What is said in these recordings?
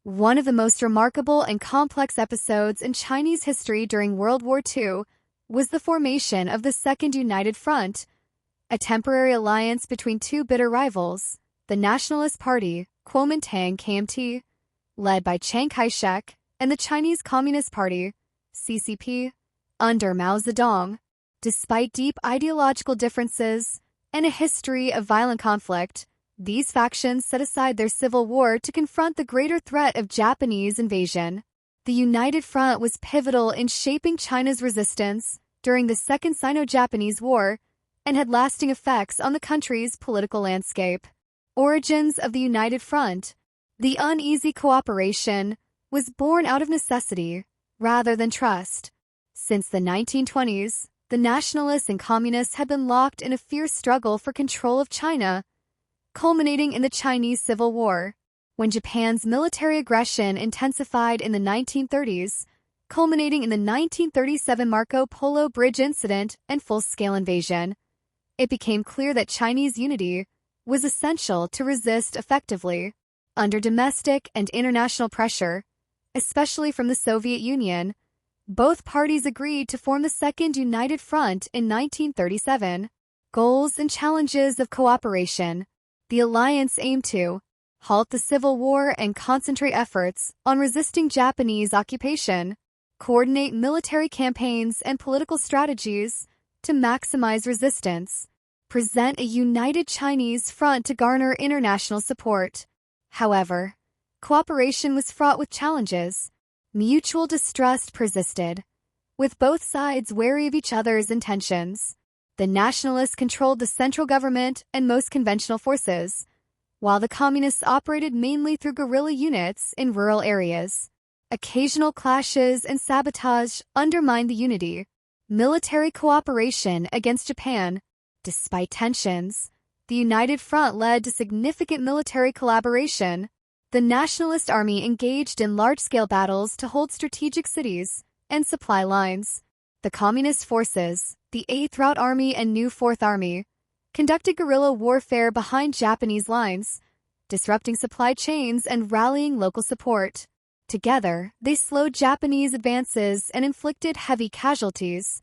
One of the most remarkable and complex episodes in Chinese history during World War II was the formation of the Second United Front, a temporary alliance between two bitter rivals, the Nationalist Party, Kuomintang KMT, led by Chiang Kai-shek, and the Chinese Communist Party, CCP, under Mao Zedong. Despite deep ideological differences and a history of violent conflict, these factions set aside their civil war to confront the greater threat of Japanese invasion. The United Front was pivotal in shaping China's resistance during the Second Sino-Japanese War and had lasting effects on the country's political landscape. Origins of the United Front. The uneasy cooperation was born out of necessity rather than trust. Since the 1920s, the Nationalists and Communists had been locked in a fierce struggle for control of China, culminating in the Chinese Civil War. When Japan's military aggression intensified in the 1930s, culminating in the 1937 Marco Polo Bridge incident and full-scale invasion, it became clear that Chinese unity was essential to resist effectively. Under domestic and international pressure, especially from the Soviet Union, both parties agreed to form the Second United Front in 1937. Goals and challenges of cooperation. The alliance aimed to halt the Civil War and concentrate efforts on resisting Japanese occupation, coordinate military campaigns and political strategies to maximize resistance, present a united Chinese front to garner international support. However, cooperation was fraught with challenges. Mutual distrust persisted, with both sides wary of each other's intentions. The Nationalists controlled the central government and most conventional forces, while the Communists operated mainly through guerrilla units in rural areas. Occasional clashes and sabotage undermined the unity. Military cooperation against Japan. Despite tensions, the United Front led to significant military collaboration. The Nationalist Army engaged in large-scale battles to hold strategic cities and supply lines. The Communist forces, the 8th Route Army and New 4th Army, conducted guerrilla warfare behind Japanese lines, disrupting supply chains and rallying local support. Together, they slowed Japanese advances and inflicted heavy casualties,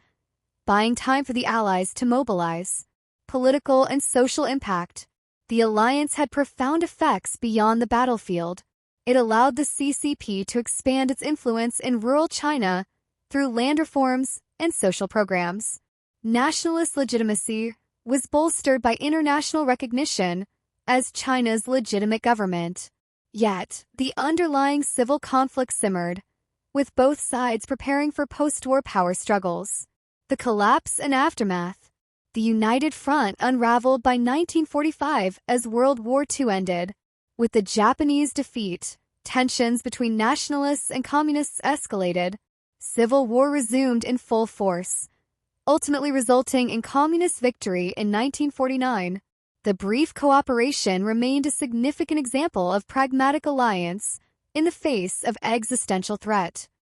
buying time for the Allies to mobilize. Political and social impact. The alliance had profound effects beyond the battlefield. It allowed the CCP to expand its influence in rural China through land reforms and social programs. Nationalist legitimacy was bolstered by international recognition as China's legitimate government. Yet, the underlying civil conflict simmered, with both sides preparing for post-war power struggles. The collapse and aftermath. The United Front unraveled by 1945 as World War II ended. With the Japanese defeat, tensions between nationalists and communists escalated. Civil war resumed in full force, ultimately resulting in communist victory in 1949. The brief cooperation remained a significant example of pragmatic alliance in the face of existential threat.